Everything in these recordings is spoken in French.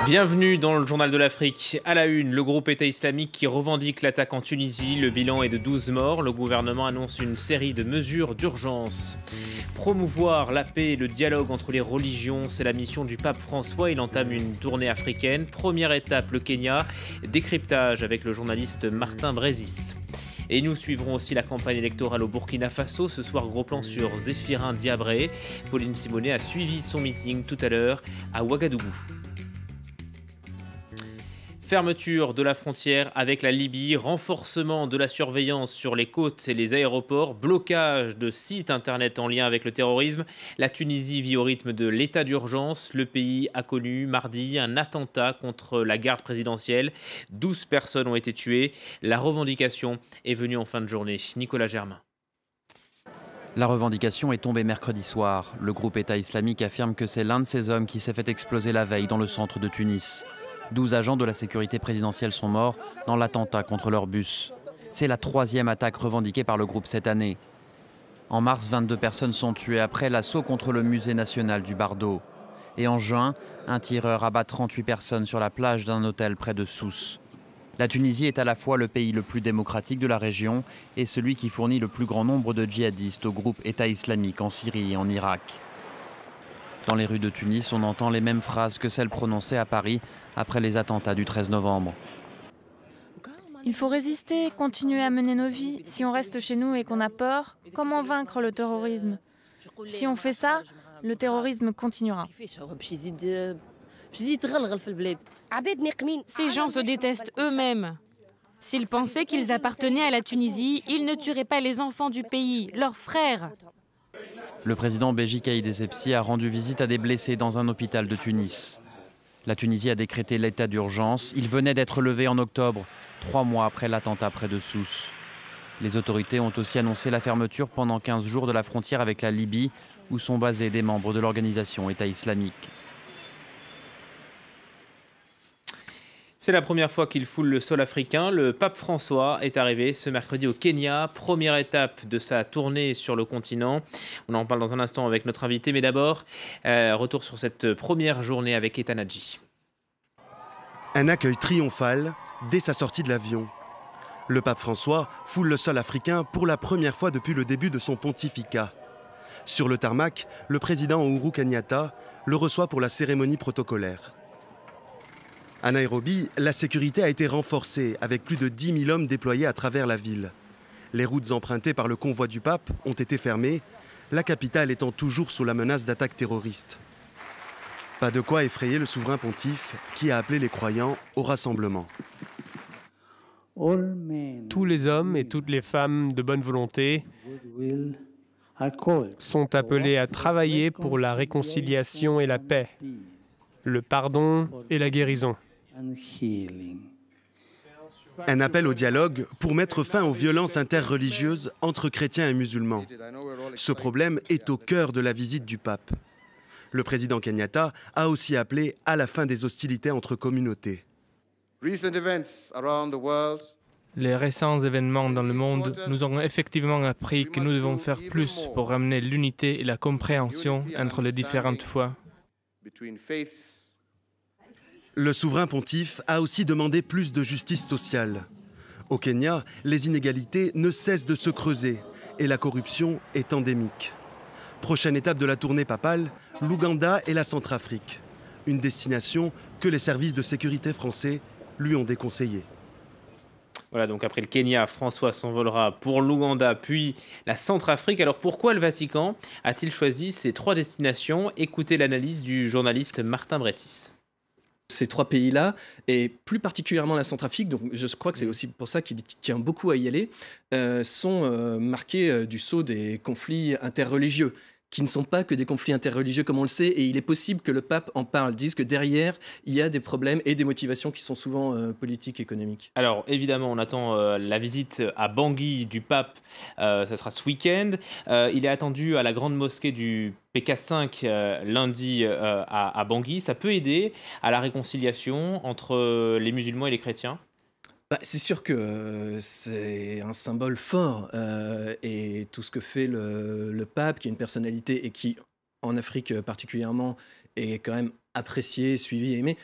Bienvenue dans le journal de l'Afrique. À la une, le groupe État islamique qui revendique l'attaque en Tunisie. Le bilan est de 12 morts. Le gouvernement annonce une série de mesures d'urgence. Promouvoir la paix et le dialogue entre les religions, c'est la mission du pape François. Il entame une tournée africaine. Première étape, le Kenya. Décryptage avec le journaliste Martin Brésis. Et nous suivrons aussi la campagne électorale au Burkina Faso. Ce soir, gros plan sur Zéphirin Diabré. Pauline Simonet a suivi son meeting tout à l'heure à Ouagadougou. Fermeture de la frontière avec la Libye, renforcement de la surveillance sur les côtes et les aéroports, blocage de sites internet en lien avec le terrorisme. La Tunisie vit au rythme de l'état d'urgence. Le pays a connu mardi un attentat contre la garde présidentielle. 12 personnes ont été tuées. La revendication est venue en fin de journée. Nicolas Germain. La revendication est tombée mercredi soir. Le groupe État islamique affirme que c'est l'un de ces hommes qui s'est fait exploser la veille dans le centre de Tunis. 12 agents de la sécurité présidentielle sont morts dans l'attentat contre leur bus. C'est la 3e attaque revendiquée par le groupe cette année. En mars, 22 personnes sont tuées après l'assaut contre le musée national du Bardo. Et en juin, un tireur abat 38 personnes sur la plage d'un hôtel près de Sousse. La Tunisie est à la fois le pays le plus démocratique de la région et celui qui fournit le plus grand nombre de djihadistes au groupe État islamique en Syrie et en Irak. Dans les rues de Tunis, on entend les mêmes phrases que celles prononcées à Paris après les attentats du 13 novembre. Il faut résister, continuer à mener nos vies. Si on reste chez nous et qu'on a peur, comment vaincre le terrorisme? Si on fait ça, le terrorisme continuera. Ces gens se détestent eux-mêmes. S'ils pensaient qu'ils appartenaient à la Tunisie, ils ne tueraient pas les enfants du pays, leurs frères. Le président Béji Caïd Essebsi a rendu visite à des blessés dans un hôpital de Tunis. La Tunisie a décrété l'état d'urgence. Il venait d'être levé en octobre, 3 mois après l'attentat près de Sousse. Les autorités ont aussi annoncé la fermeture pendant 15 jours de la frontière avec la Libye, où sont basés des membres de l'organisation État islamique. C'est la première fois qu'il foule le sol africain. Le pape François est arrivé ce mercredi au Kenya. Première étape de sa tournée sur le continent. On en parle dans un instant avec notre invité. Mais d'abord, retour sur cette première journée avec Ethan Hadji. Un accueil triomphal dès sa sortie de l'avion. Le pape François foule le sol africain pour la première fois depuis le début de son pontificat. Sur le tarmac, le président Uhuru Kenyatta le reçoit pour la cérémonie protocolaire. À Nairobi, la sécurité a été renforcée avec plus de 10 000 hommes déployés à travers la ville. Les routes empruntées par le convoi du pape ont été fermées, la capitale étant toujours sous la menace d'attaques terroristes. Pas de quoi effrayer le souverain pontife qui a appelé les croyants au rassemblement. Tous les hommes et toutes les femmes de bonne volonté sont appelés à travailler pour la réconciliation et la paix, le pardon et la guérison. Un appel au dialogue pour mettre fin aux violences interreligieuses entre chrétiens et musulmans. Ce problème est au cœur de la visite du pape. Le président Kenyatta a aussi appelé à la fin des hostilités entre communautés. Les récents événements dans le monde nous ont effectivement appris que nous devons faire plus pour ramener l'unité et la compréhension entre les différentes foi. Le souverain pontife a aussi demandé plus de justice sociale. Au Kenya, les inégalités ne cessent de se creuser et la corruption est endémique. Prochaine étape de la tournée papale, l'Ouganda et la Centrafrique. Une destination que les services de sécurité français lui ont déconseillée. Voilà, donc après le Kenya, François s'envolera pour l'Ouganda, puis la Centrafrique. Alors pourquoi le Vatican a-t-il choisi ces 3 destinations? Écoutez l'analyse du journaliste Martin Brésis. Ces 3 pays-là, et plus particulièrement la Centrafrique, donc je crois que c'est aussi pour ça qu'il tient beaucoup à y aller, sont marqués du sceau des conflits interreligieux, qui ne sont pas que des conflits interreligieux comme on le sait, et il est possible que le pape en parle, dise que derrière, il y a des problèmes et des motivations qui sont souvent politiques, économiques. Alors évidemment, on attend la visite à Bangui du pape, ça sera ce week-end. Il est attendu à la grande mosquée du PK5 lundi à Bangui. Ça peut aider à la réconciliation entre les musulmans et les chrétiens? C'est sûr que c'est un symbole fort et tout ce que fait le pape, qui est une personnalité et qui, en Afrique particulièrement, est quand même apprécié, suivi, aimé,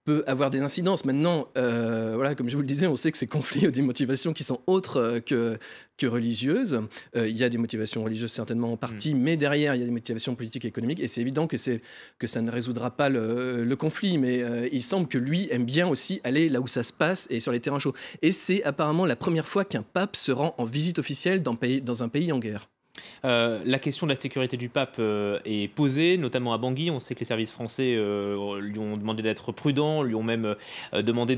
peut avoir des incidences. Maintenant, voilà, comme je vous le disais, on sait que ces conflits ont des motivations qui sont autres que religieuses. Il y a des motivations religieuses certainement en partie, mais derrière, il y a des motivations politiques et économiques. Et c'est évident que ça ne résoudra pas le conflit. Mais il semble que lui aime bien aussi aller là où ça se passe et sur les terrains chauds. Et c'est apparemment la première fois qu'un pape se rend en visite officielle dans un pays en guerre. La question de la sécurité du pape est posée, notamment à Bangui. On sait que les services français lui ont demandé d'être prudent, lui ont même demandé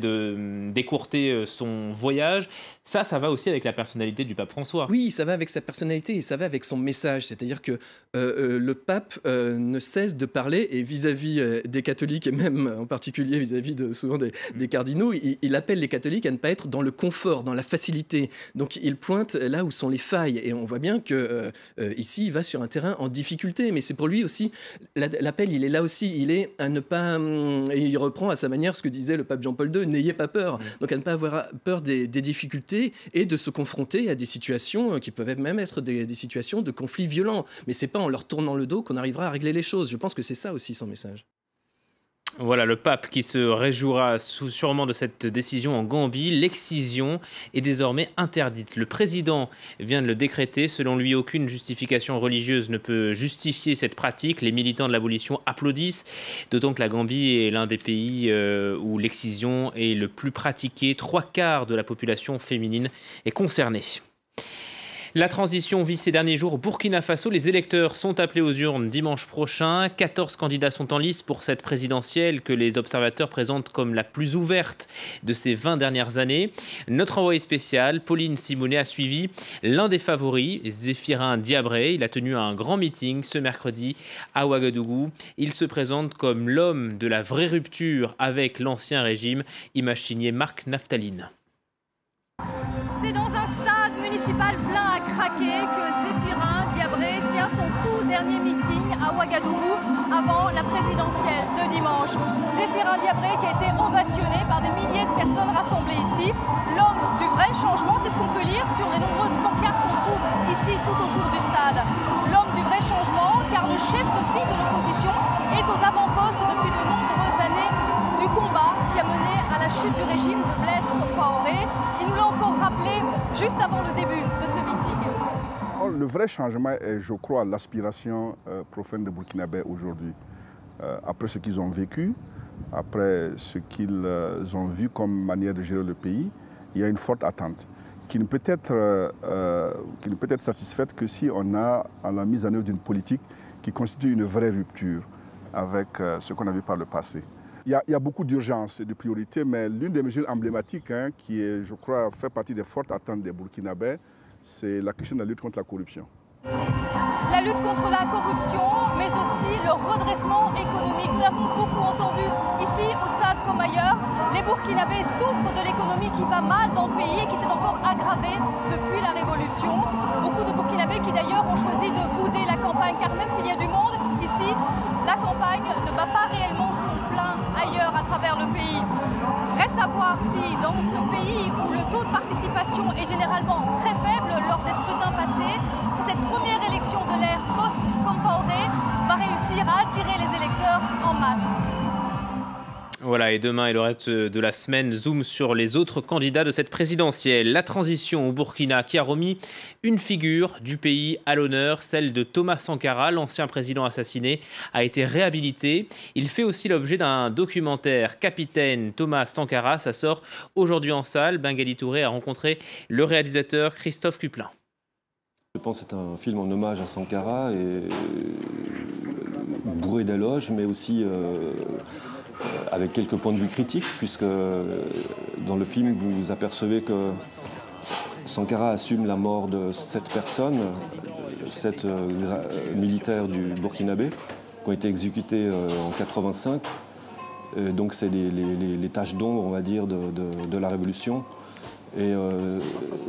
d'écourter son voyage. Ça va aussi avec la personnalité du pape François. Oui, ça va avec sa personnalité et ça va avec son message. C'est-à-dire que le pape ne cesse de parler, et vis-à-vis des catholiques, et même en particulier vis-à-vis souvent des cardinaux, il appelle les catholiques à ne pas être dans le confort, dans la facilité. Donc il pointe là où sont les failles. Et on voit bien que ici, il va sur un terrain en difficulté. Mais c'est pour lui aussi, l'appel, il est là aussi. Il est à ne pas... et il reprend à sa manière ce que disait le pape Jean-Paul II, n'ayez pas peur. Donc à ne pas avoir peur des difficultés et de se confronter à des situations qui peuvent même être des situations de conflits violents. Mais c'est pas en leur tournant le dos qu'on arrivera à régler les choses. Je pense que c'est ça aussi son message. Voilà, le pape qui se réjouira sûrement de cette décision en Gambie. L'excision est désormais interdite. Le président vient de le décréter. Selon lui, aucune justification religieuse ne peut justifier cette pratique. Les militants de l'abolition applaudissent, d'autant que la Gambie est l'un des pays où l'excision est le plus pratiquée. 3/4 de la population féminine est concernée. La transition vit ces derniers jours au Burkina Faso. Les électeurs sont appelés aux urnes dimanche prochain. 14 candidats sont en lice pour cette présidentielle que les observateurs présentent comme la plus ouverte de ces 20 dernières années. Notre envoyé spécial, Pauline Simonet, a suivi l'un des favoris, Zéphirin Diabré. Il a tenu un grand meeting ce mercredi à Ouagadougou. Il se présente comme l'homme de la vraie rupture avec l'ancien régime. Image signée Marc Naftaline. C'est dans un stade municipal plein à craquer que Zéphirin Diabré tient son tout dernier meeting à Ouagadougou avant la présidentielle de dimanche. Zéphirin Diabré qui a été ovationné par des milliers de personnes rassemblées ici. L'homme du vrai changement, c'est ce qu'on peut lire sur les nombreuses pancartes qu'on trouve ici tout autour du stade. L'homme du vrai changement, car le chef de file de l'opposition est aux avant-postes depuis de nombreuses années du combat qui a mené à la chute du régime de Blaise Compaoré. Il nous l'a encore rappelé juste avant le début de ce meeting. Le vrai changement est, je crois, l'aspiration profonde des Burkinabés aujourd'hui. Après ce qu'ils ont vécu, après ce qu'ils ont vu comme manière de gérer le pays, il y a une forte attente qui ne peut être satisfaite que si on a à la mise en œuvre d'une politique qui constitue une vraie rupture avec ce qu'on a vu par le passé. Il y a beaucoup d'urgences et de priorités, mais l'une des mesures emblématiques qui, est, je crois, fait partie des fortes attentes des Burkinabés, c'est la question de la lutte contre la corruption. La lutte contre la corruption, mais aussi le redressement économique. Nous l'avons beaucoup entendu ici au stade comme ailleurs. Les Burkinabés souffrent de l'économie qui va mal dans le pays et qui s'est encore aggravée depuis la Révolution. Beaucoup de Burkinabés qui d'ailleurs ont choisi de bouder la campagne, car même s'il y a du monde ici, la campagne ne bat pas réellement son plein ailleurs à travers le pays. Reste à voir si dans ce pays où le taux de participation est généralement très faible lors des scrutins passés, si cette première élection de l'ère post-Compaoré va réussir à attirer les électeurs en masse. Voilà, et demain et le reste de la semaine, zoom sur les autres candidats de cette présidentielle. La transition au Burkina qui a remis une figure du pays à l'honneur, celle de Thomas Sankara, l'ancien président assassiné, a été réhabilité. Il fait aussi l'objet d'un documentaire, Capitaine Thomas Sankara. Ça sort aujourd'hui en salle. Bengali Touré a rencontré le réalisateur Christophe Cuplin. Je pense que c'est un film en hommage à Sankara, et bourré d'éloges, mais aussi avec quelques points de vue critiques, puisque dans le film, vous vous apercevez que Sankara assume la mort de 7 personnes, 7 militaires du Burkinabé, qui ont été exécutés en 85. Donc c'est les taches d'ombre, on va dire, de la Révolution. Et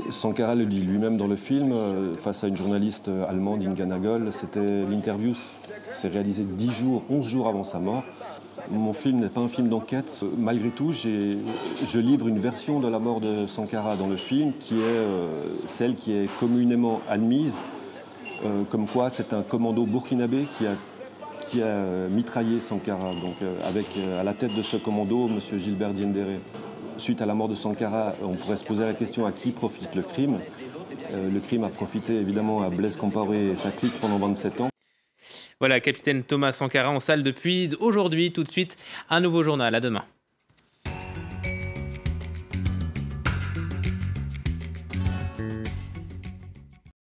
Sankara le dit lui-même dans le film, face à une journaliste allemande, Inga Nagel, l'interview s'est réalisée 11 jours avant sa mort. Mon film n'est pas un film d'enquête. Malgré tout, je livre une version de la mort de Sankara dans le film qui est celle qui est communément admise, comme quoi c'est un commando burkinabé qui a mitraillé Sankara, donc avec à la tête de ce commando, M. Gilbert Diendéré. Suite à la mort de Sankara, on pourrait se poser la question à qui profite le crime. Le crime a profité évidemment à Blaise Compaoré et sa clique pendant 27 ans. Voilà, capitaine Thomas Sankara en salle depuis aujourd'hui. Tout de suite, un nouveau journal. À demain.